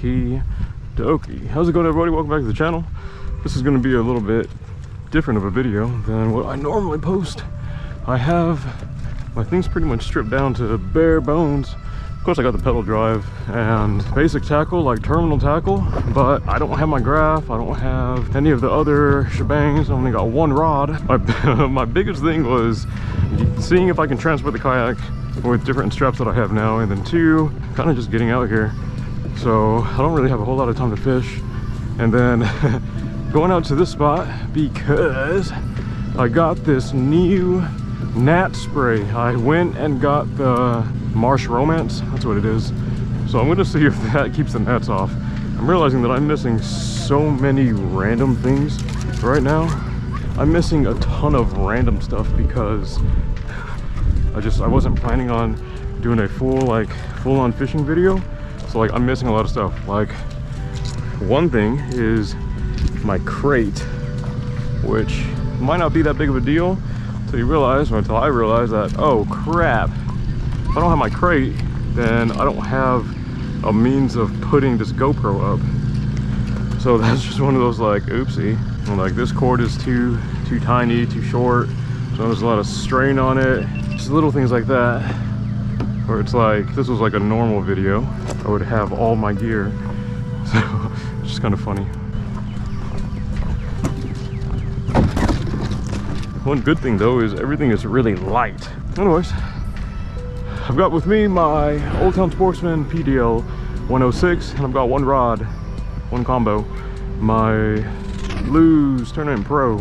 Okie dokie. How's it going, everybody? Welcome back to the channel. This is going to be a little bit different of a video than what I normally post. I have my things pretty much stripped down to bare bones. Of course, I got the pedal drive and basic tackle, like terminal tackle, but I don't have my graph. I don't have any of the other shebangs. I only got one rod. My biggest thing was seeing if I can transport the kayak with different straps that I have now, and then two, kind of just getting out here. So I don't really have a whole lot of time to fish. And then going out to this spot because I got this new gnat spray. I went and got the Marsh Romance, that's what it is. So I'm gonna see if that keeps the gnats off. I'm realizing that I'm missing so many random things right now. I'm missing a ton of random stuff because I wasn't planning on doing a full-on fishing video. So like I'm missing a lot of stuff. Like one thing is my crate, which might not be that big of a deal until you realize, or until I realize that, oh crap, if I don't have my crate, then I don't have a means of putting this GoPro up. So that's just one of those like, oopsie. And like this cord is too tiny, too short. So there's a lot of strain on it. Just little things like that. Where it's like, if this was like a normal video, I would have all my gear. So it's just kind of funny. One good thing though is everything is really light. Anyways, I've got with me my Old Town Sportsman PDL 106, and I've got one rod, one combo, my Lose Tournament Pro.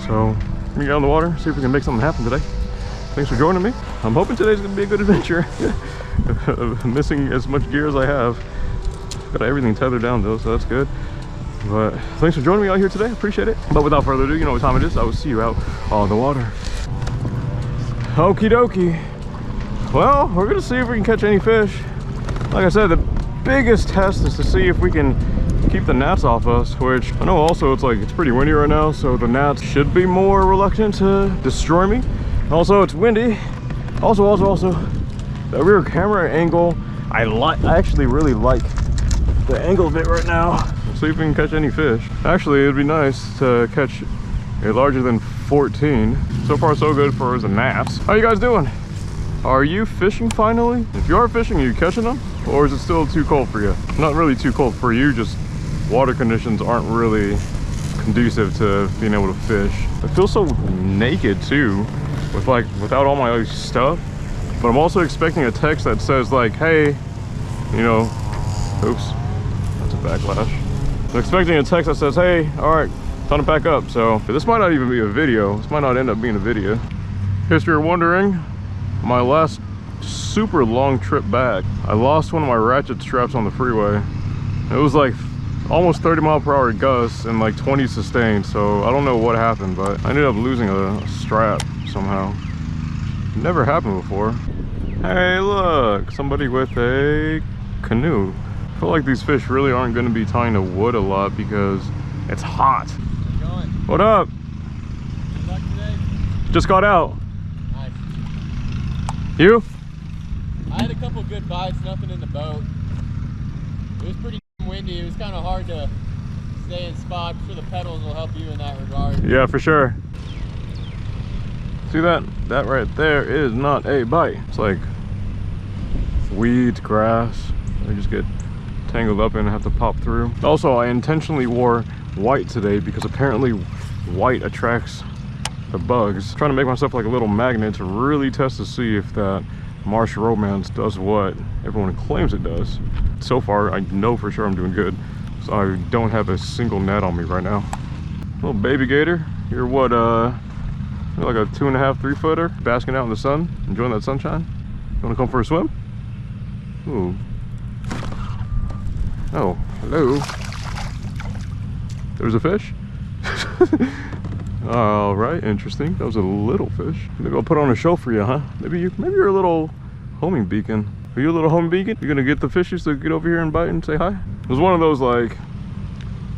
So let me get on the water, see if we can make something happen today. Thanks for joining me. I'm hoping today's gonna be a good adventure. Missing as much gear as I have. Got everything tethered down though, so that's good. But thanks for joining me out here today. Appreciate it. But without further ado, you know what time it is. I will see you out on the water. Okie dokie. Well, we're gonna see if we can catch any fish. Like I said, the biggest test is to see if we can keep the gnats off us, which I know also it's pretty windy right now, so the gnats should be more reluctant to destroy me. Also, it's windy. Also, the rear camera angle, I actually really like the angle of it right now. Let's see if we can catch any fish. Actually, it'd be nice to catch a larger than 14. So far, so good for the gnats. How you guys doing? Are you fishing finally? If you are fishing, are you catching them? Or is it still too cold for you? Not really too cold for you, just water conditions aren't really conducive to being able to fish. I feel so naked too, without all my stuff. But I'm also expecting a text that says like, hey, you know, oops, that's a backlash. I'm expecting a text that says, hey, all right, time to pack up. So this might not even be a video. This might not end up being a video. In case you're wondering, my last super long trip back, I lost one of my ratchet straps on the freeway. It was like almost 30-mile-per-hour gusts and like 20 sustained. So I don't know what happened, but I ended up losing a strap somehow. Never happened before. Hey, look, somebody with a canoe. I feel like these fish really aren't going to be tying to wood a lot because it's hot. How's it going? What up? Good luck today. Just got out. Nice. You? I had a couple good bites, nothing in the boat. It was pretty windy. It was kind of hard to stay in spot. I'm sure the pedals will help you in that regard. Yeah, for sure. See that? That right there is not a bite. It's like weeds, grass. They just get tangled up and have to pop through. Also, I intentionally wore white today because apparently white attracts the bugs. I'm trying to make myself like a little magnet to really test to see if that Marsh Romance does what everyone claims it does. So far, I know for sure I'm doing good. So I don't have a single net on me right now. Little baby gator. You're what, you're like a 2.5, 3 footer, basking out in the sun, enjoying that sunshine. You wanna come for a swim? Ooh. Oh, hello. There's a fish. All right, interesting. That was a little fish. Maybe I'll put on a show for you, huh? Maybe you're a little homing beacon. Are you a little homing beacon? You gonna get the fishes to get over here and bite and say hi? It was one of those like,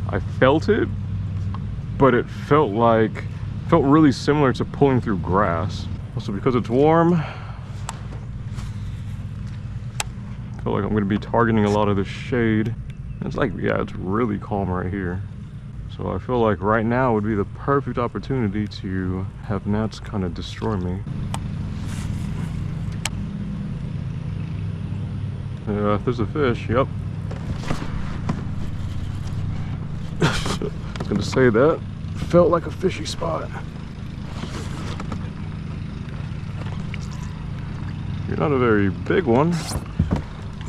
I felt it, but it felt really similar to pulling through grass. Also, because it's warm, I feel like I'm going to be targeting a lot of the shade. It's like, yeah, it's really calm right here. So I feel like right now would be the perfect opportunity to have gnats kind of destroy me. Yeah, there's a fish, yep. I was gonna say that. Felt like a fishy spot. You're not a very big one,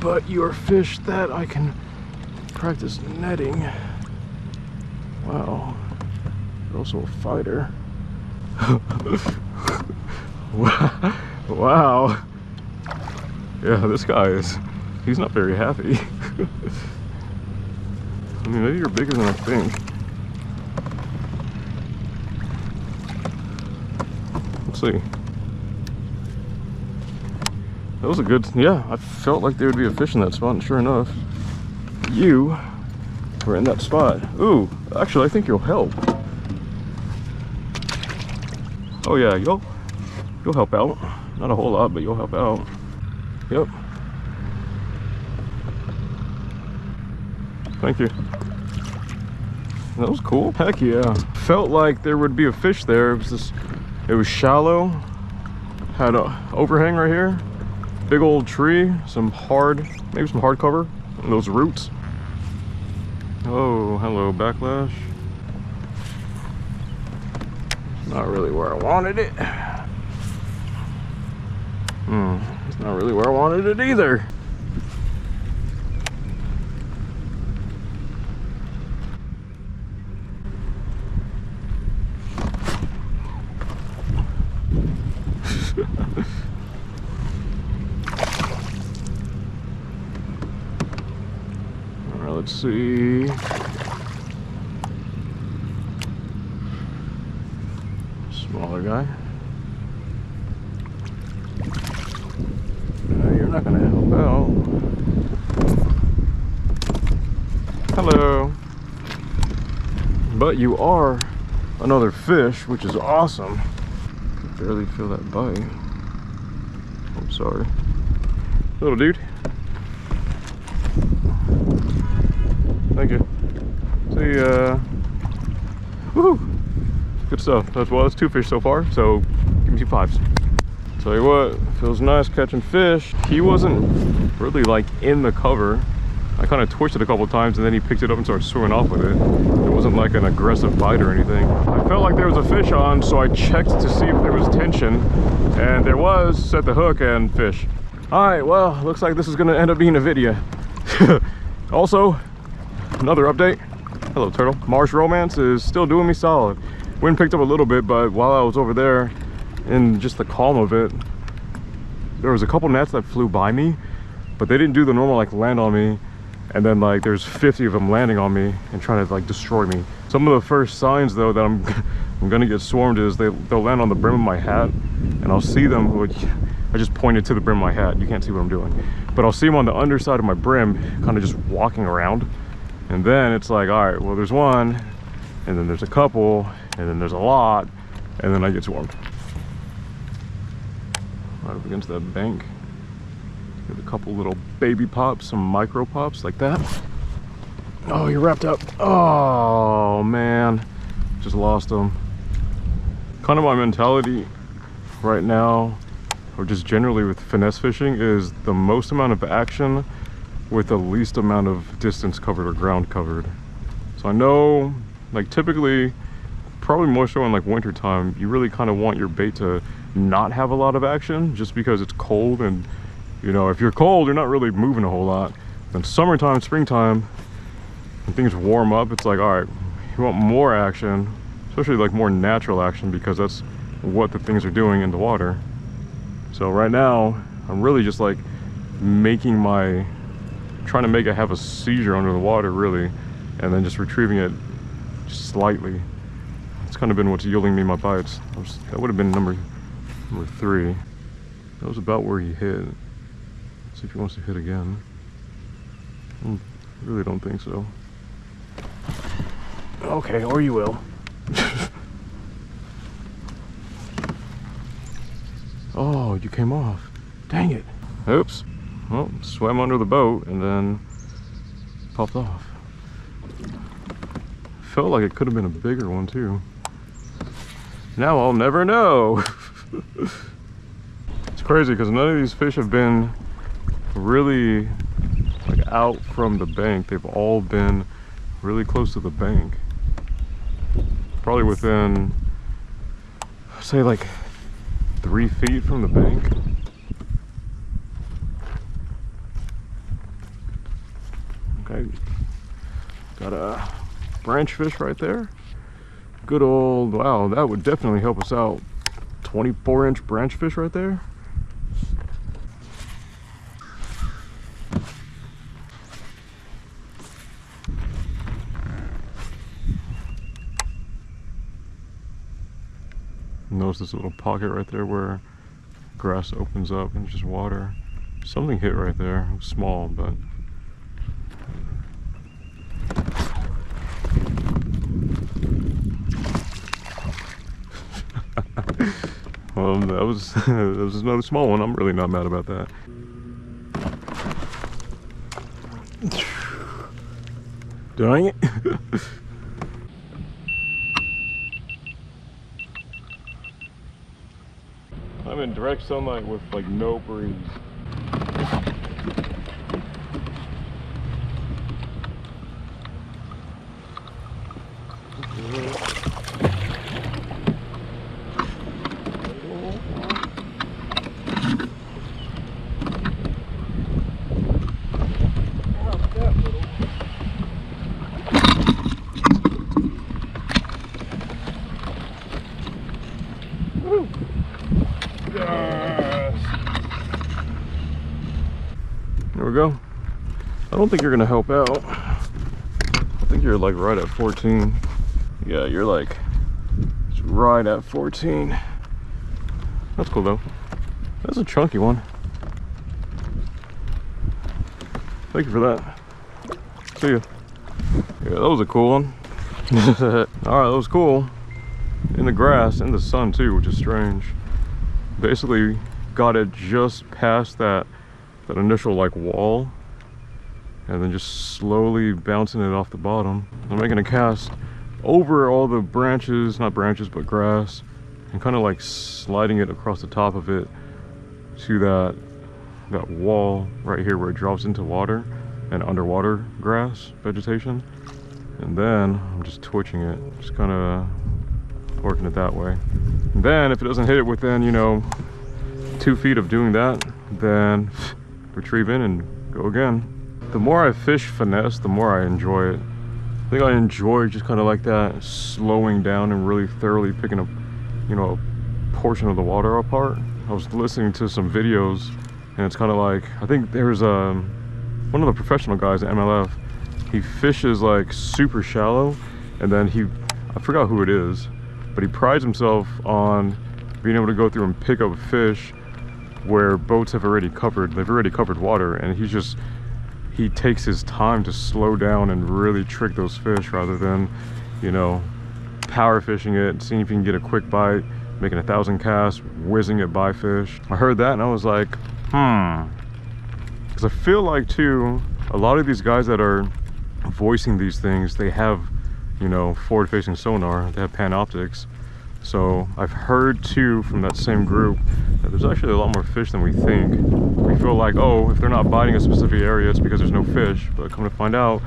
but you're a fish that I can practice netting. Wow. You're also a fighter. Wow. Yeah, this guy is, he's not very happy. I mean, maybe you're bigger than I think. Let's see. That was a good, yeah, I felt like there would be a fish in that spot, and sure enough, you were in that spot. Ooh, actually, I think you'll help. Oh yeah, you'll help out. Not a whole lot, but you'll help out. Yep. Thank you. That was cool. Heck yeah. Felt like there would be a fish there. It was shallow. Had a overhang right here. Big old tree. Maybe some hard cover. And those roots. Oh, hello, backlash. Not really where I wanted it. It's not really where I wanted it either. Alright, let's see. Smaller guy. You're not gonna help out. Hello. But you are another fish, which is awesome. I can barely feel that bite. I'm sorry. Little dude. Thank you. See, woohoo! Good stuff. That's 2 fish so far, so give me 2 5s. Tell you what, feels nice catching fish. He wasn't really like in the cover. I kind of twitched it a couple times and then he picked it up and started swimming off with it. It wasn't like an aggressive bite or anything. I felt like there was a fish on, so I checked to see if there was tension, and there was. Set the hook and fish. All right, well, looks like this is gonna end up being a video. Also, another update. Hello, turtle. Marsh Romance is still doing me solid. Wind picked up a little bit, but while I was over there in just the calm of it, there was a couple gnats that flew by me, but they didn't do the normal like land on me, and then like there's 50 of them landing on me and trying to like destroy me. Some of the first signs though that I'm gonna get swarmed is they'll land on the brim of my hat, and I'll see them, which I just pointed to the brim of my hat, you can't see what I'm doing, but I'll see them on the underside of my brim kind of just walking around, and then it's like, all right, well, there's one, and then there's a couple, and then there's a lot, and then I get swarmed. Right up against that bank. Get a couple little baby pops, some micro pops like that. Oh, you're wrapped up. Oh man, just lost them. Kind of my mentality right now, or just generally with finesse fishing, is the most amount of action with the least amount of distance covered or ground covered. So I know, like typically, probably more so in like winter time, you really kind of want your bait to not have a lot of action, just because it's cold, and you know, if you're cold, you're not really moving a whole lot. Then summertime, springtime, when things warm up, it's like, all right, you want more action, especially like more natural action, because that's what the things are doing in the water. So right now, I'm really just like trying to make it have a seizure under the water, really, and then just retrieving it just slightly. It's kind of been what's yielding me my bites. That would have been number 3. That was about where he hit. Let's see if he wants to hit again. I really don't think so. Okay, or you will. Oh, you came off. Dang it. Oops. Well, swam under the boat and then popped off. Felt like it could have been a bigger one too. Now I'll never know. It's crazy because none of these fish have been really like out from the bank. They've all been really close to the bank. Probably within, say, like 3 feet from the bank. Okay, got a branch fish right there. Good old, wow, that would definitely help us out. 24-inch branch fish right there. Notice this little pocket right there where grass opens up and just water. Something hit right there, small, but well, that was another small one. I'm really not mad about that. Dang it. I'm in direct sunlight with like no breeze. There we go. I don't think you're gonna help out. I think you're like right at 14. Yeah, you're like right at 14. That's cool though. That's a chunky one. Thank you for that. See ya. Yeah, that was a cool one. Alright, that was cool. In the grass, in the sun too, which is strange. Basically got it just past that initial like wall, and then just slowly bouncing it off the bottom. I'm making a cast over all the branches, not branches but grass, and kind of like sliding it across the top of it to that wall right here where it drops into water and underwater grass vegetation. And then I'm just twitching it, just kind of working it that way. And then if it doesn't hit it within, you know, 2 feet of doing that, then retrieve in and go again. The more I fish Finesse, the more I enjoy it. I think I enjoy just kind of like that slowing down and really thoroughly picking up, you know, a portion of the water apart. I was listening to some videos, and it's kind of like, I think there's one of the professional guys at MLF. He fishes like super shallow, and then I forgot who it is, but he prides himself on being able to go through and pick up fish where boats have already covered, they've already covered water, and he takes his time to slow down and really trick those fish rather than, you know, power fishing it, seeing if you can get a quick bite, making 1,000 casts, whizzing it by fish. I heard that and I was like, because I feel like too, a lot of these guys that are voicing these things, they have, you know, forward-facing sonar, they have panoptics. So I've heard too from that same group that there's actually a lot more fish than we think. We feel like, oh, if they're not biting a specific area, it's because there's no fish. But come to find out,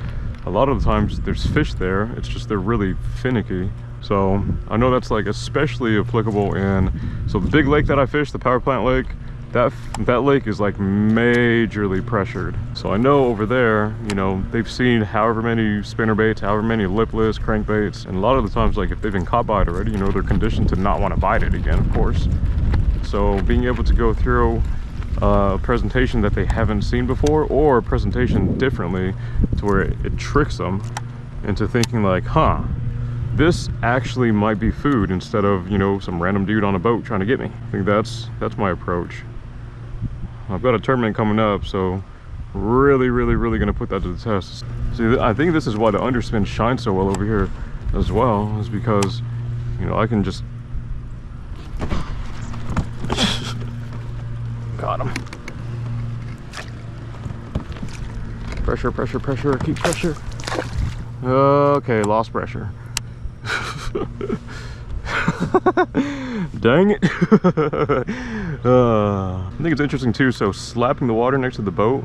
a lot of the times there's fish there. It's just they're really finicky. So I know that's like especially applicable in, so the big lake that I fish, the power plant lake, that lake is like majorly pressured. So I know over there, you know, they've seen however many spinner baits, however many lipless crankbaits, and a lot of the times, like if they've been caught by it already, you know, they're conditioned to not want to bite it again, of course. So being able to go through a presentation that they haven't seen before, or a presentation differently to where it tricks them into thinking like, huh, this actually might be food instead of, you know, some random dude on a boat trying to get me. I think that's my approach. I've got a tournament coming up, so really gonna put that to the test. See, I think this is why the underspin shines so well over here as well, is because, you know, I can just got him. Pressure, pressure, pressure, keep pressure. Okay, lost pressure. Dang it. I think it's interesting too, so slapping the water next to the boat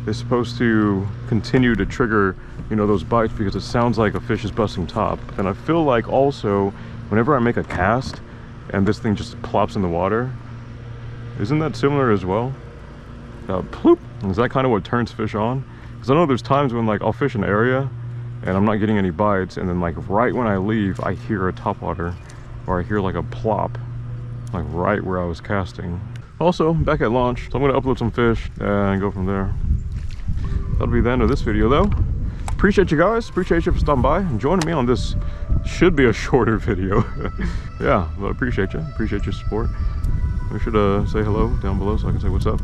is supposed to continue to trigger, you know, those bites because it sounds like a fish is busting top. And I feel like also, whenever I make a cast and this thing just plops in the water, isn't that similar as well? Ploop! Is that kind of what turns fish on? Because I know there's times when like I'll fish an area and I'm not getting any bites, and then like right when I leave, I hear a topwater, or I hear like a plop, like right where I was casting. Also, back at launch, so I'm gonna upload some fish and go from there. That'll be the end of this video though. Appreciate you guys, appreciate you for stopping by and joining me on this, should be a shorter video. Yeah, but appreciate your support. Make sure to say hello down below so I can say what's up.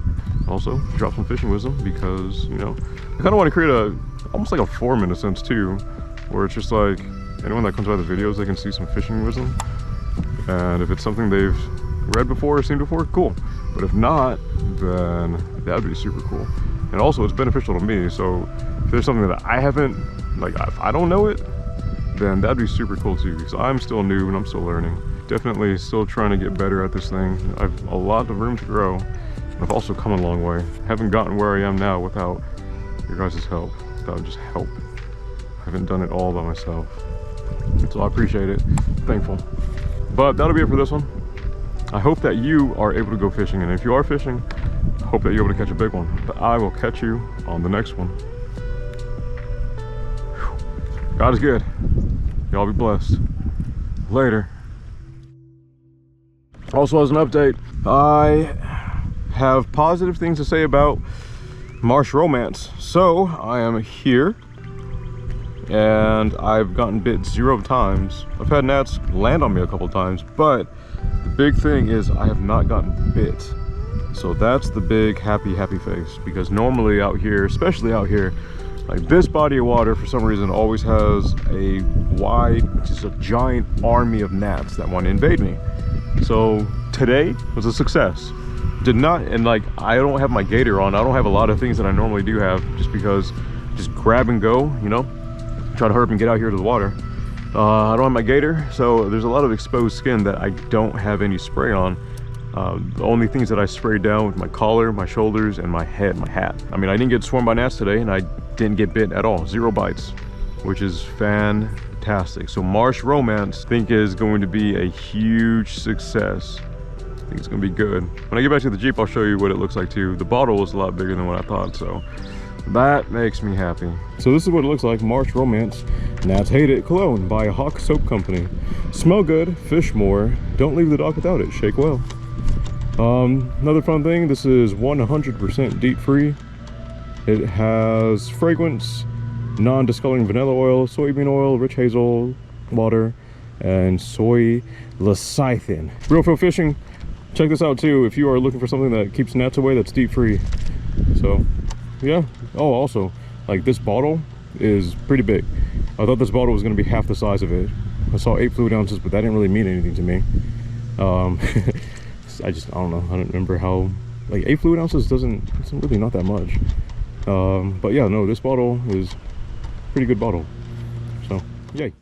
Also, drop some fishing wisdom because, you know, I kind of want to create almost like a forum in a sense too, where it's just like, anyone that comes by the videos, they can see some fishing wisdom. And if it's something they've read before or seen before, cool. But if not, then that'd be super cool. And also it's beneficial to me, so if there's something that I haven't, like if I don't know it, then that'd be super cool too, because I'm still new and I'm still learning. Definitely still trying to get better at this thing. I've a lot of room to grow. I've also come a long way. Haven't gotten where I am now without your guys' help, without just help. I haven't done it all by myself. So I appreciate it, thankful. But that'll be it for this one. I hope that you are able to go fishing, and if you are fishing, I hope that you're able to catch a big one. But I will catch you on the next one. God is good. Y'all be blessed. Later. Also, as an update, I have positive things to say about Marsh Romance. So I am here and I've gotten bit 0 times. I've had gnats land on me a couple times, but the big thing is I have not gotten bit. So that's the big happy face, because normally out here, especially out here, like this body of water for some reason always has a wide, just a giant army of gnats that want to invade me. So today was a success. Did not, and like I don't have my gator on. I don't have a lot of things that I normally do have, just because just grab and go, you know, try to hurry up and get out here to the water. I don't have my gator, so there's a lot of exposed skin that I don't have any spray on. The only things that I sprayed down with my collar, my shoulders, and my head, my hat. I mean, I didn't get swarmed by gnats today, and I didn't get bit at all. 0 bites, which is fantastic. So Marsh Romance, I think, is going to be a huge success. I think it's gonna be good. When I get back to the Jeep, I'll show you what it looks like too. The bottle was a lot bigger than what I thought, so that makes me happy. So this is what it looks like, Marsh Romance Gnats Hate It Cologne by Hawk Soap Company. Smell good, fish more, don't leave the dock without it, shake well. Another fun thing, this is 100% DEET free. It has fragrance, non-discoloring vanilla oil, soybean oil, rich hazel water, and soy lecithin. Real Feel Fishing, check this out too if you are looking for something that keeps gnats away that's DEET free. So yeah. Oh, also, like this bottle is pretty big. I thought this bottle was going to be half the size of it. I saw 8 fluid ounces, but that didn't really mean anything to me. I don't know, I don't remember how, like 8 fluid ounces it's really not that much. But yeah, no, this bottle is a pretty good bottle, so yay.